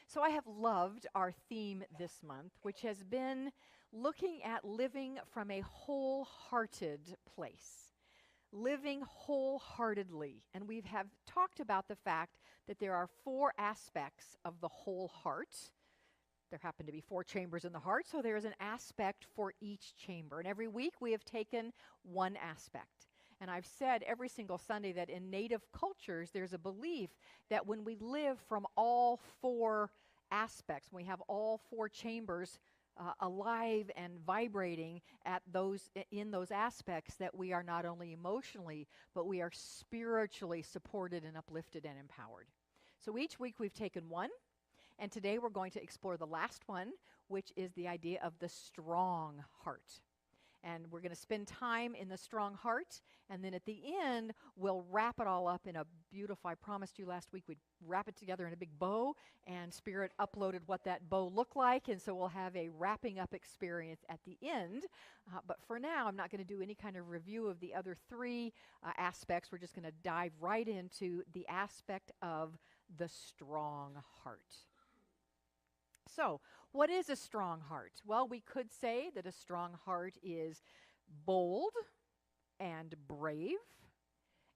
So I have loved our theme this month, which has been looking at living from a wholehearted place, living wholeheartedly. And we have talked about the fact that there are 4 aspects of the whole heart. There happen to be 4 chambers in the heart, so there is an aspect for each chamber. And every week we have taken one aspect. And I've said every single Sunday that in native cultures, there's a belief that when we live from all 4 aspects, when we have all 4 chambers alive and vibrating in those aspects, that we are not only emotionally, but we are spiritually supported and uplifted and empowered. So each week we've taken one, and today we're going to explore the last one, which is the idea of the strong heart. And we're going to spend time in the strong heart, and then at the end, we'll wrap it all up in a beautiful, I promised you last week we'd wrap it together in a big bow, and Spirit uploaded what that bow looked like, and so we'll have a wrapping up experience at the end. But for now, I'm not going to do any kind of review of the other 3 aspects. We're just going to dive right into the aspect of the strong heart. So, what is a strong heart? Well, we could say that a strong heart is bold and brave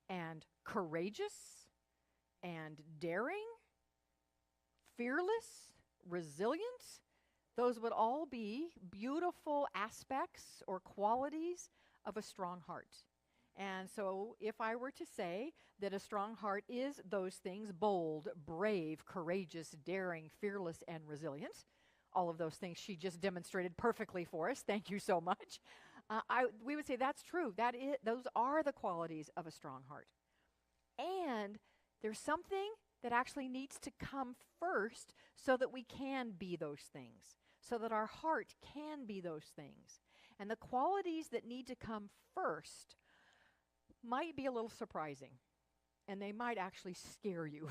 and courageous and daring, fearless, resilient. Those would all be beautiful aspects or qualities of a strong heart. And so if I were to say that a strong heart is those things, bold, brave, courageous, daring, fearless, and resilient, all of those things she just demonstrated perfectly for us, thank you so much, we would say that's true. Those are the qualities of a strong heart. And there's something that actually needs to come first so that we can be those things, so that our heart can be those things. And the qualities that need to come first might be a little surprising, and they might actually scare you.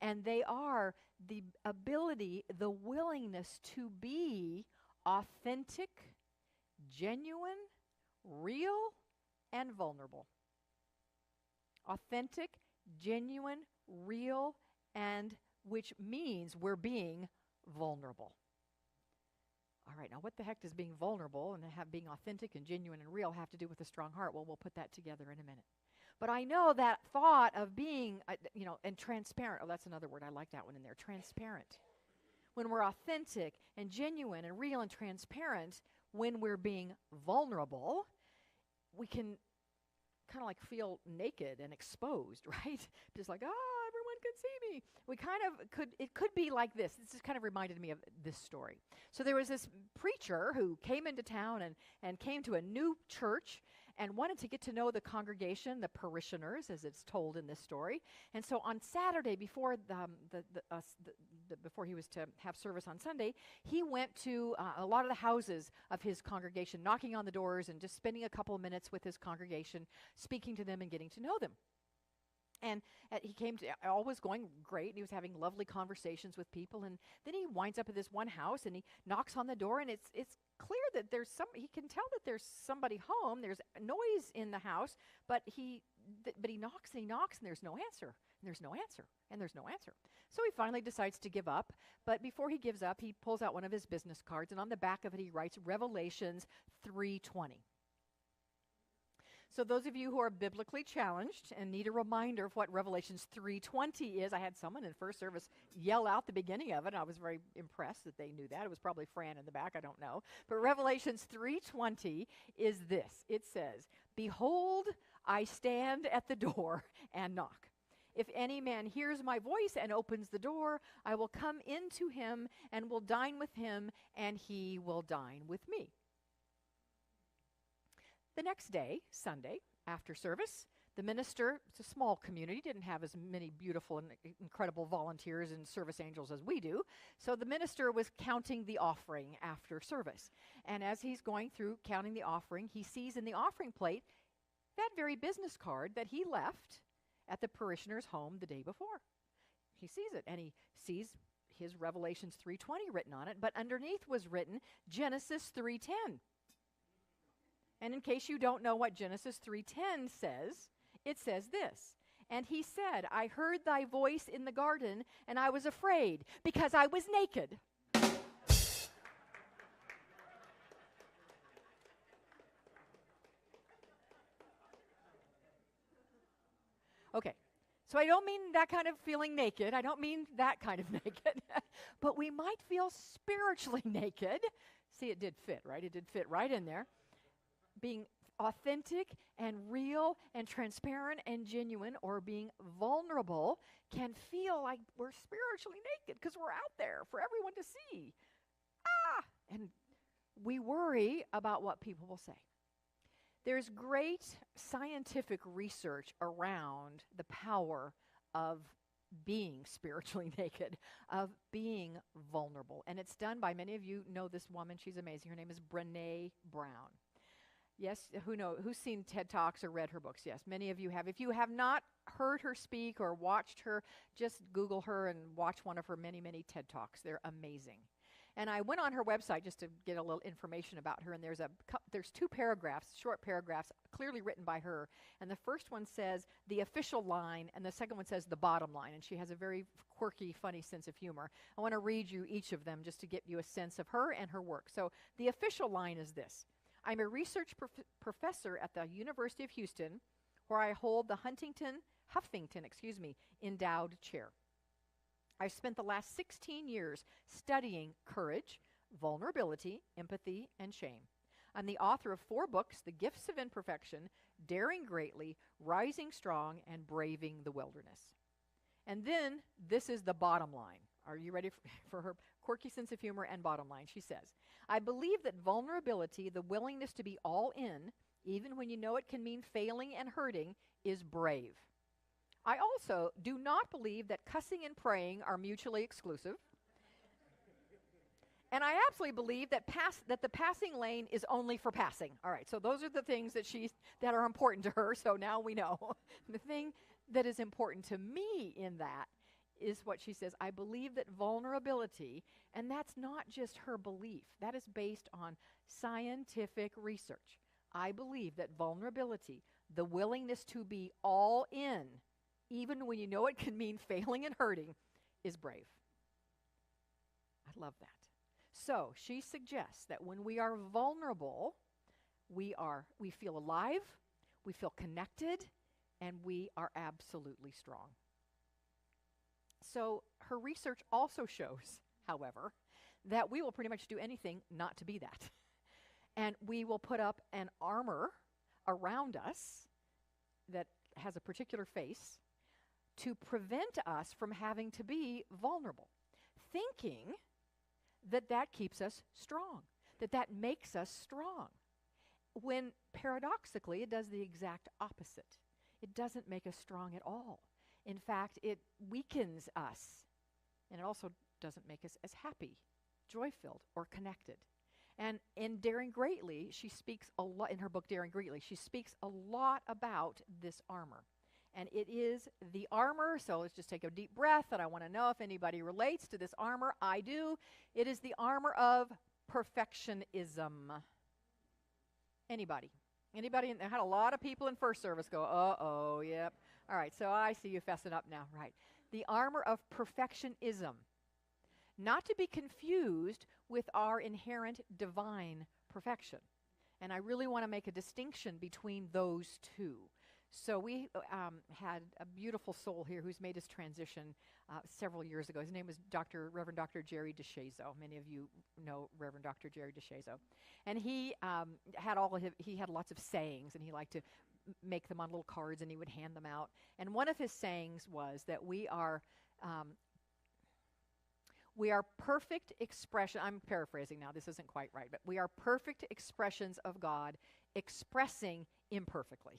And they are the ability, the willingness to be authentic, genuine, real, and vulnerable. Authentic, genuine, real, and which means we're being vulnerable. All right, now what the heck does being vulnerable and being authentic and genuine and real have to do with a strong heart? Well, we'll put that together in a minute. But I know that thought of being, and transparent. Oh, that's another word. I like that one in there. Transparent. When we're authentic and genuine and real and transparent, when we're being vulnerable, we can kind of like feel naked and exposed, right? Just like, everyone can see me. We kind of it could be like this. This just kind of reminded me of this story. So there was this preacher who came into town and came to a new church and wanted to get to know the congregation, the parishioners, as it's told in this story. And so on Saturday, before before he was to have service on Sunday, he went to a lot of the houses of his congregation, knocking on the doors and just spending a couple of minutes with his congregation, speaking to them and getting to know them. And he came to, all was going great, and he was having lovely conversations with people, and then he winds up at this one house, and he knocks on the door, and it's clear that he can tell that there's somebody home, there's noise in the house, but he knocks, and there's no answer, and there's no answer, and there's no answer. So he finally decides to give up, but before he gives up, he pulls out one of his business cards, and on the back of it, he writes Revelations 3:20. So those of you who are biblically challenged and need a reminder of what Revelations 3:20 is, I had someone in first service yell out the beginning of it, and I was very impressed that they knew that. It was probably Fran in the back, I don't know. But Revelations 3:20 is this. It says, "Behold, I stand at the door and knock. If any man hears my voice and opens the door, I will come into him and will dine with him, and he will dine with me." The next day, Sunday, after service, the minister, it's a small community, didn't have as many beautiful and incredible volunteers and service angels as we do. So the minister was counting the offering after service. And as he's going through counting the offering, he sees in the offering plate that very business card that he left at the parishioner's home the day before. He sees it, and he sees his Revelations 3:20 written on it, but underneath was written Genesis 3:10. And in case you don't know what Genesis 3:10 says, it says this, And he said, I heard thy voice in the garden, and I was afraid because I was naked. Okay, so I don't mean that kind of feeling naked. I don't mean that kind of naked. But we might feel spiritually naked. See, it did fit, right? It did fit right in there. Being authentic and real and transparent and genuine, or being vulnerable, can feel like we're spiritually naked because we're out there for everyone to see. And we worry about what people will say. There's great scientific research around the power of being spiritually naked, of being vulnerable. And it's done by, many of you know this woman. She's amazing. Her name is Brene Brown. Yes, who's seen TED Talks or read her books? Yes, many of you have. If you have not heard her speak or watched her, just Google her and watch one of her many, many TED Talks. They're amazing. And I went on her website just to get a little information about her, and there's 2 paragraphs, short paragraphs, clearly written by her. And the first one says the official line, and the second one says the bottom line. And she has a very quirky, funny sense of humor. I want to read you each of them just to get you a sense of her and her work. So the official line is this: I'm a research professor at the University of Houston, where I hold the Huffington endowed chair. I've spent the last 16 years studying courage, vulnerability, empathy, and shame. I'm the author of 4 books: The Gifts of Imperfection, Daring Greatly, Rising Strong, and Braving the Wilderness. And then this is the bottom line. Are you ready for her quirky sense of humor and bottom line? She says, I believe that vulnerability, the willingness to be all in, even when you know it can mean failing and hurting, is brave. I also do not believe that cussing and praying are mutually exclusive. And I absolutely believe that the passing lane is only for passing. All right, so those are the things that are important to her, so now we know. The thing that is important to me in that is what she says: I believe that vulnerability, and that's not just her belief, that is based on scientific research. I believe that vulnerability, the willingness to be all in, even when you know it can mean failing and hurting, is brave. I love that. So she suggests that when we are vulnerable, we feel alive, we feel connected, and we are absolutely strong. So her research also shows, however, that we will pretty much do anything not to be that. And we will put up an armor around us that has a particular face to prevent us from having to be vulnerable, thinking that keeps us strong, that makes us strong, when paradoxically it does the exact opposite. It doesn't make us strong at all. In fact, it weakens us, and it also doesn't make us as happy, joy-filled, or connected. And in Daring Greatly, she speaks a lot, in her book Daring Greatly, she speaks a lot about this armor. And it is the armor, so let's just take a deep breath, and I want to know if anybody relates to this armor. I do. It is the armor of perfectionism. Anybody? Anybody? I had a lot of people in first service go, uh-oh, yep. All right, so I see you fessing up now, right. The armor of perfectionism. Not to be confused with our inherent divine perfection. And I really want to make a distinction between those two. So we had a beautiful soul here who's made his transition several years ago. His name was Reverend Dr. Jerry DeShazo. Many of you know Reverend Dr. Jerry DeShazo. And he had lots of sayings, and he liked to make them on little cards, and he would hand them out. And one of his sayings was that we are perfect expression. I'm paraphrasing now. This isn't quite right, but we are perfect expressions of God expressing imperfectly.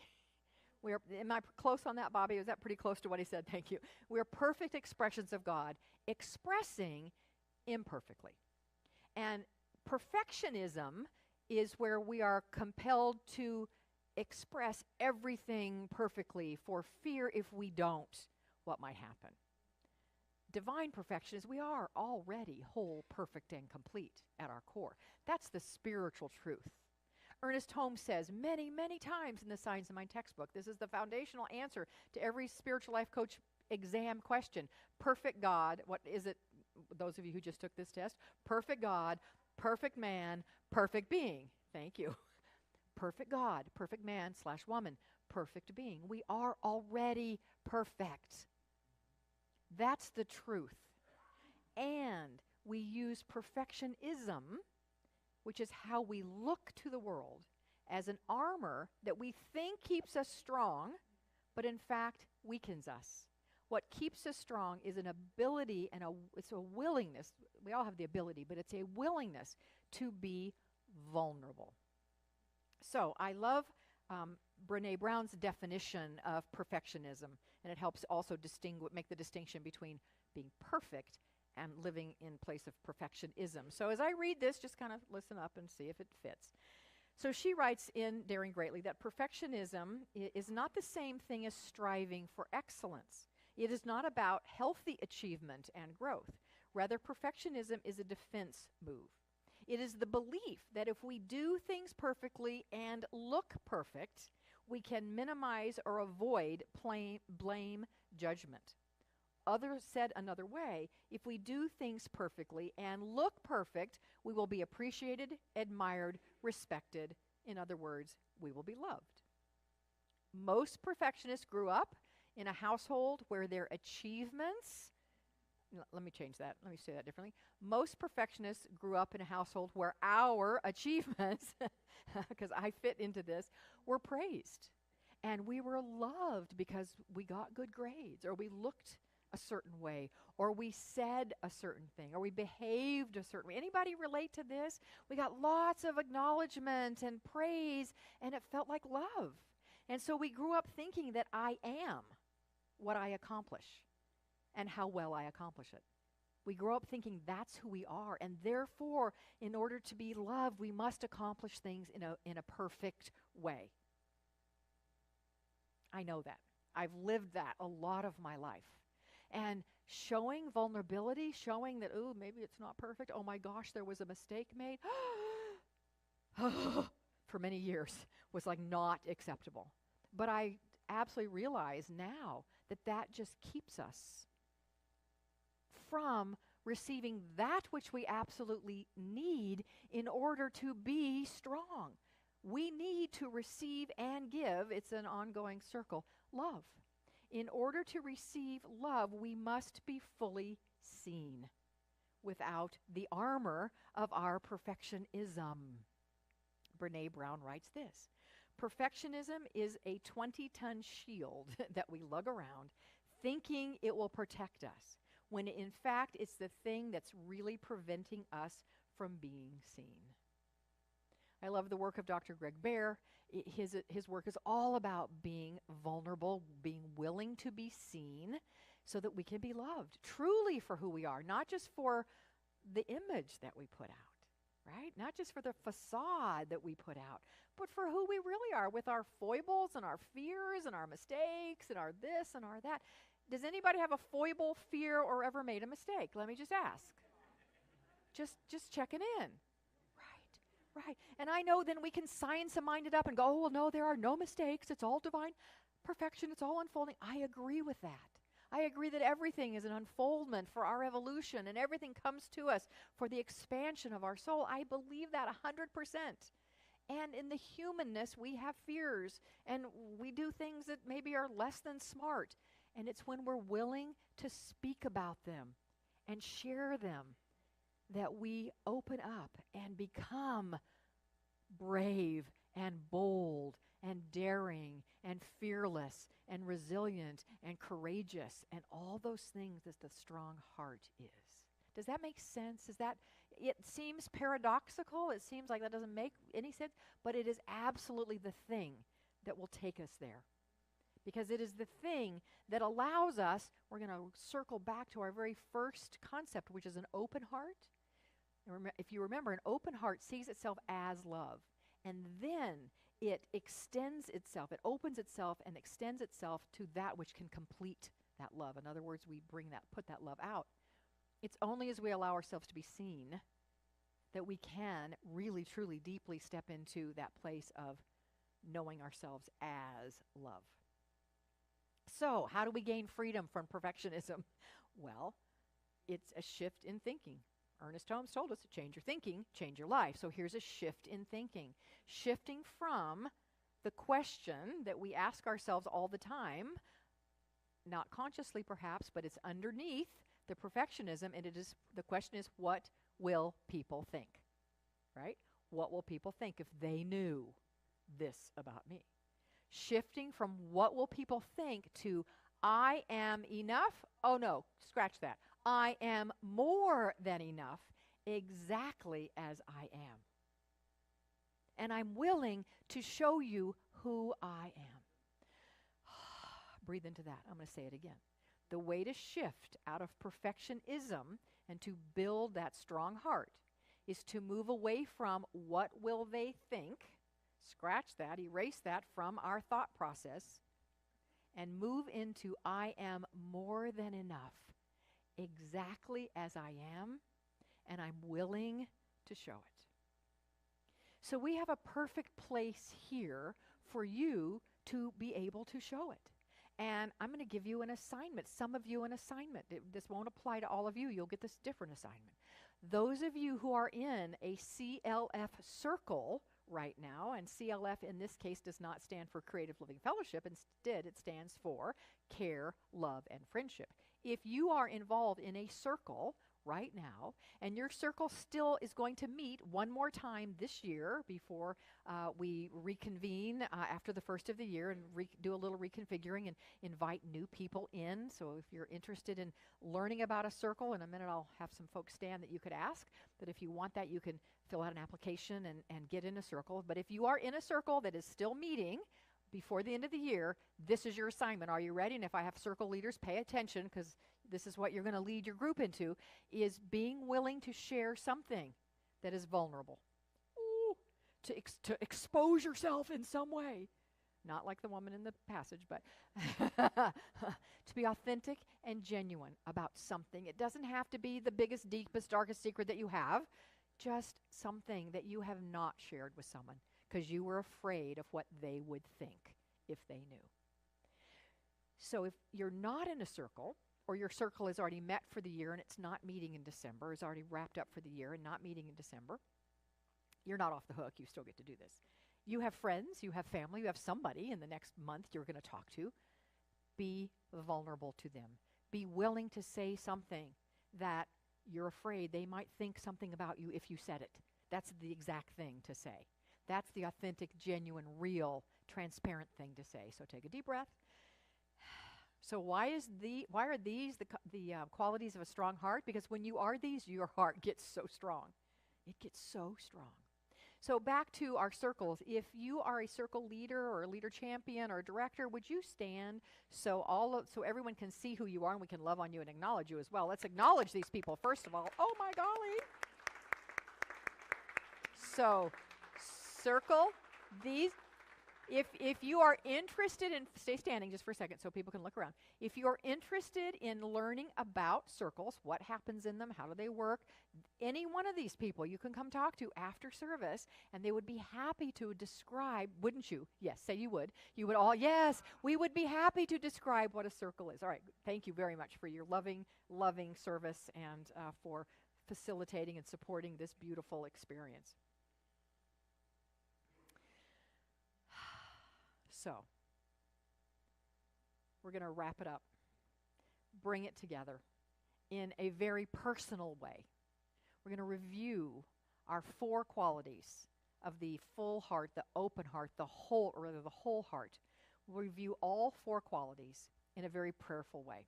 Am I close on that, Bobby? Was that pretty close to what he said? Thank you. We are perfect expressions of God expressing imperfectly. And perfectionism is where we are compelled to express everything perfectly for fear if we don't, what might happen. Divine perfection is we are already whole, perfect, and complete at our core. That's the spiritual truth. Ernest Holmes says many, many times in the Signs of Mind textbook, this is the foundational answer to every spiritual life coach exam question. Perfect God, what is it, those of you who just took this test? Perfect God, perfect man, perfect being. Thank you. Perfect God, perfect man / woman, perfect being. We are already perfect. That's the truth. And we use perfectionism, which is how we look to the world, as an armor that we think keeps us strong, but in fact weakens us. What keeps us strong is an ability and it's a willingness. We all have the ability, but it's a willingness to be vulnerable. So I love Brene Brown's definition of perfectionism, and it helps also make the distinction between being perfect and living in place of perfectionism. So as I read this, just kind of listen up and see if it fits. So she writes in Daring Greatly that perfectionism is not the same thing as striving for excellence. It is not about healthy achievement and growth. Rather, perfectionism is a defense move. It is the belief that if we do things perfectly and look perfect, we can minimize or avoid blame, judgment. Others said another way, if we do things perfectly and look perfect, we will be appreciated, admired, respected. In other words, we will be loved. Most perfectionists grew up in a household where their achievements, let me change that, let me say that differently. Most perfectionists grew up in a household where our achievements, because I fit into this, were praised. And we were loved because we got good grades, or we looked a certain way, or we said a certain thing, or we behaved a certain way. Anybody relate to this? We got lots of acknowledgement and praise, and it felt like love. And so we grew up thinking that I am what I accomplish and how well I accomplish it. We grow up thinking that's who we are, and therefore, in order to be loved, we must accomplish things in a perfect way. I know that. I've lived that a lot of my life. And showing vulnerability, showing that, oh, maybe it's not perfect. Oh my gosh, there was a mistake made. For many years was like not acceptable. But I absolutely realize now that that just keeps us from receiving that which we absolutely need in order to be strong. We need to receive and give, it's an ongoing circle, love. In order to receive love, we must be fully seen without the armor of our perfectionism. Brene Brown writes this: perfectionism is a 20-ton shield that we lug around thinking it will protect us, when in fact it's the thing that's really preventing us from being seen. I love the work of Dr. Greg Bear. His work is all about being vulnerable, being willing to be seen so that we can be loved truly for who we are, not just for the image that we put out, right? Not just for the facade that we put out, but for who we really are, with our foibles and our fears and our mistakes and our this and our that. Does anybody have a foible, fear, or ever made a mistake? Let me just ask. Just checking in. Right. And I know then we can science and mind it up and go, oh, well, no, there are no mistakes. It's all divine perfection. It's all unfolding. I agree with that. I agree that everything is an unfoldment for our evolution, and everything comes to us for the expansion of our soul. I believe that 100%. And in the humanness, we have fears, and we do things that maybe are less than smart. And it's when we're willing to speak about them and share them that we open up and become brave and bold and daring and fearless and resilient and courageous and all those things that the strong heart is. Does that make sense? It seems paradoxical. It seems like that doesn't make any sense, but it is absolutely the thing that will take us there. Because it is the thing that allows us, we're going to circle back to our very first concept, which is an open heart. If you remember, an open heart sees itself as love, and then it extends itself, it opens itself and extends itself to that which can complete that love. In other words, we put that love out. It's only as we allow ourselves to be seen that we can really, truly, deeply step into that place of knowing ourselves as love. So, how do we gain freedom from perfectionism? Well, it's a shift in thinking. Ernest Holmes told us, change your thinking, change your life. So here's a shift in thinking. Shifting from the question that we ask ourselves all the time, not consciously perhaps, but it's underneath the perfectionism, and the question is, what will people think? Right? What will people think if they knew this about me? Shifting from what will people think to I am enough. Oh no, scratch that. I am more than enough, exactly as I am. And I'm willing to show you who I am. Breathe into that. I'm going to say it again. The way to shift out of perfectionism and to build that strong heart is to move away from what will they think, scratch that, erase that from our thought process, and move into I am more than enough, exactly as I am, and I'm willing to show it. So we have a perfect place here for you to be able to show it. And I'm going to give you an assignment, some of you an assignment. This won't apply to all of you. You'll get this different assignment. Those of you who are in a CLF circle right now, and CLF in this case does not stand for Creative Living Fellowship. Instead, it stands for Care, Love, and Friendship. If you are involved in a circle right now, and your circle still is going to meet one more time this year before we reconvene after the first of the year and do a little reconfiguring and invite new people in. So if you're interested in learning about a circle, in a minute I'll have some folks stand that you could ask, but if you want that, you can fill out an application and get in a circle. But if you are in a circle that is still meeting before the end of the year, this is your assignment. Are you ready? And if I have circle leaders, pay attention, because this is what you're going to lead your group into, is being willing to share something that is vulnerable. Ooh, to expose yourself in some way. Not like the woman in the passage, but to be authentic and genuine about something. It doesn't have to be the biggest, deepest, darkest secret that you have. Just something that you have not shared with someone because you were afraid of what they would think if they knew. So if you're not in a circle, or your circle is already met for the year and it's not meeting in December, is already wrapped up for the year and not meeting in December, you're not off the hook. You still get to do this. You have friends, you have family, you have somebody in the next month you're going to talk to. Be vulnerable to them. Be willing to say something that you're afraid they might think something about you if you said it. That's the exact thing to say. That's the authentic, genuine, real, transparent thing to say. So take a deep breath. So why are these the qualities of a strong heart? Because when you are these, your heart gets so strong. It gets so strong. So back to our circles. If you are a circle leader or a leader champion or a director, would you stand so everyone can see who you are and we can love on you and acknowledge you as well? Let's acknowledge these people first of all. Oh my golly. So circle these. If you are interested in, stay standing just for a second so people can look around. If you are interested in learning about circles, what happens in them, how do they work, any one of these people you can come talk to after service, and they would be happy to describe, wouldn't you? Yes, say you would. You would all, yes, we would be happy to describe what a circle is. All right, thank you very much for your loving service and for facilitating and supporting this beautiful experience. So, we're going to wrap it up, bring it together in a very personal way. We're going to review our 4 qualities of the full heart, the open heart, the whole heart. We'll review all 4 qualities in a very prayerful way.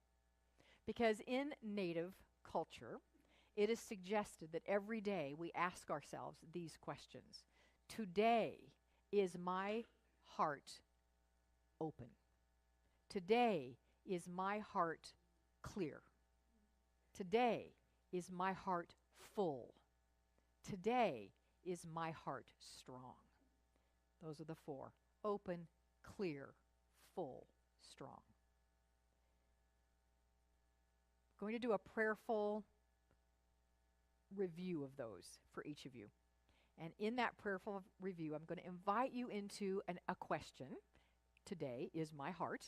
Because in Native culture, it is suggested that every day we ask ourselves these questions. Today, is my heart open? Today, is my heart clear? Today, is my heart full? Today, is my heart strong? Those are the 4. Open, clear, full, strong. Going to do a prayerful review of those for each of you. And in that prayerful review, I'm going to invite you into a question. Today is my heart.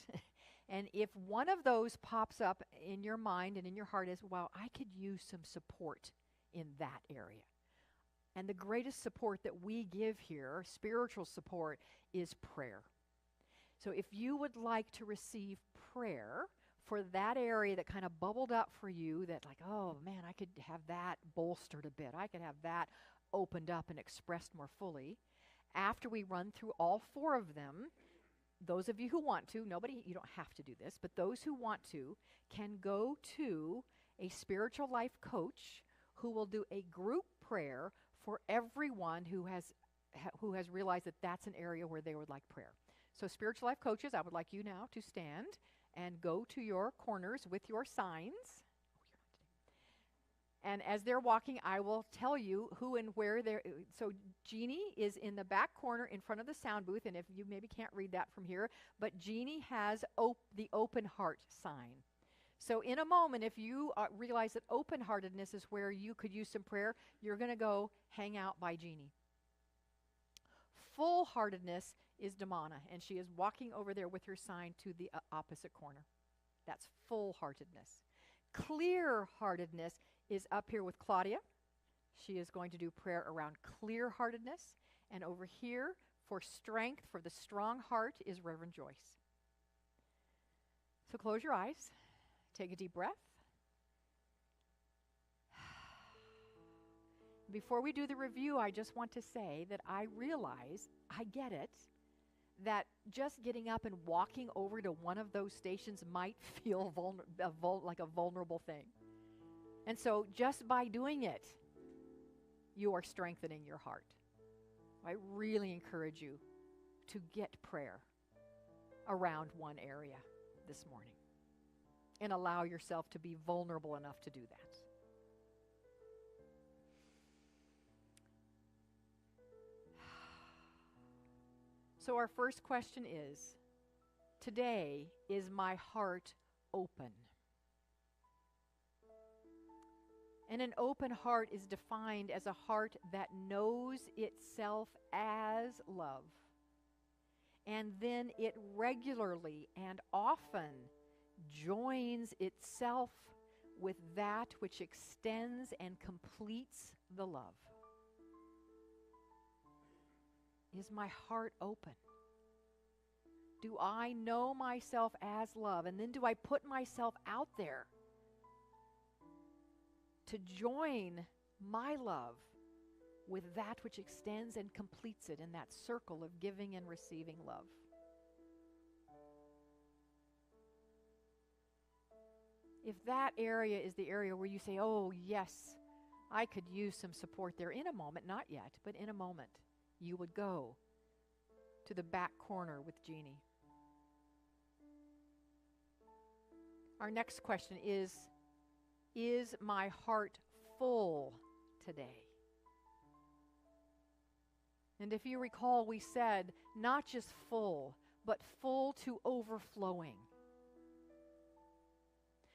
And if one of those pops up in your mind and in your heart as, wow, I could use some support in that area. And the greatest support that we give here, spiritual support, is prayer. So if you would like to receive prayer for that area that kind of bubbled up for you, that like, oh man, I could have that bolstered a bit. I could have that opened up and expressed more fully. After we run through all 4 of them, those of you who want to, you don't have to do this, but those who want to can go to a spiritual life coach who will do a group prayer for everyone who has realized that that's an area where they would like prayer. So spiritual life coaches, I would like you now to stand and go to your corners with your signs. And as they're walking, I will tell you who and where they're. So Jeannie is in the back corner in front of the sound booth, and if you maybe can't read that from here, but Jeannie has the open heart sign. So in a moment, if you realize that open-heartedness is where you could use some prayer, you're going to go hang out by Jeannie. Full-heartedness is Damana, and she is walking over there with her sign to the opposite corner. That's full-heartedness. Clear-heartedness is up here with Claudia. She is going to do prayer around clear-heartedness. And over here, for strength, for the strong heart, is Reverend Joyce. So close your eyes. Take a deep breath. Before we do the review, I just want to say that I realize, I get it, that just getting up and walking over to one of those stations might feel like a vulnerable thing. And so just by doing it, you are strengthening your heart. I really encourage you to get prayer around one area this morning and allow yourself to be vulnerable enough to do that. So our first question is, today, is my heart open? And an open heart is defined as a heart that knows itself as love. And then it regularly and often joins itself with that which extends and completes the love. Is my heart open? Do I know myself as love? And then do I put myself out there to join my love with that which extends and completes it in that circle of giving and receiving love? If that area is the area where you say, oh, yes, I could use some support there in a moment, not yet, but in a moment, you would go to the back corner with Jeannie. Our next question is my heart full today? And if you recall, we said not just full, but full to overflowing.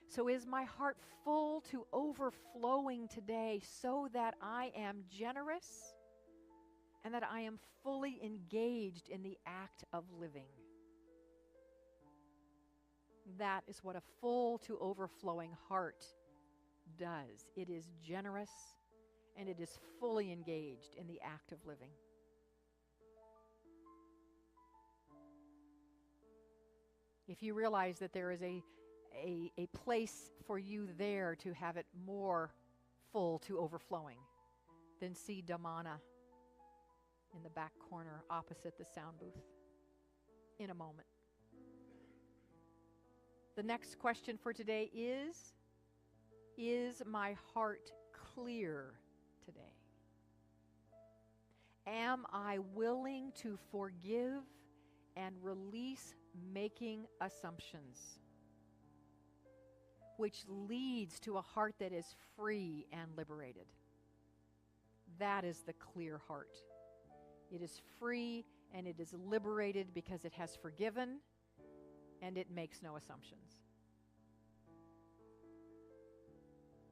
So is my heart full to overflowing today so that I am generous and that I am fully engaged in the act of living? That is what a full to overflowing heart does. It is generous and it is fully engaged in the act of living. If you realize that there is a place for you there to have it more full to overflowing, then see Damana in the back corner opposite the sound booth in a moment. The next question for today is my heart clear today? Am I willing to forgive and release making assumptions, which leads to a heart that is free and liberated? That is the clear heart. It is free and it is liberated because it has forgiven and it makes no assumptions.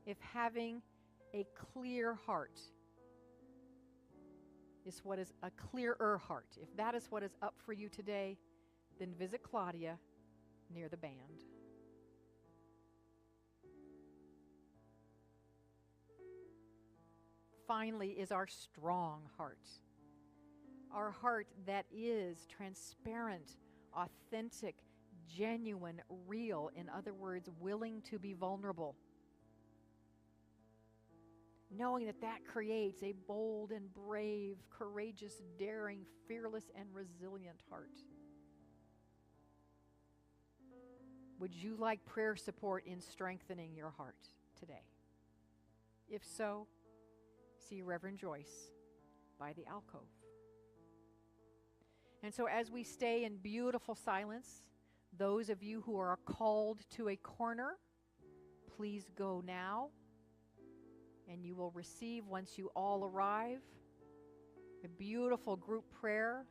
If having A clear heart is what is a clearer heart. If that is what is up for you today, then visit Claudia near the band. Finally is our strong heart. Our heart that is transparent, authentic, genuine, real. In other words, willing to be vulnerable. Knowing that that creates a bold and brave, courageous, daring, fearless, and resilient heart. Would you like prayer support in strengthening your heart today? If so, see Reverend Joyce by the alcove. And so as we stay in beautiful silence, those of you who are called to a corner, please go now. And you will receive, once you all arrive, a beautiful group prayer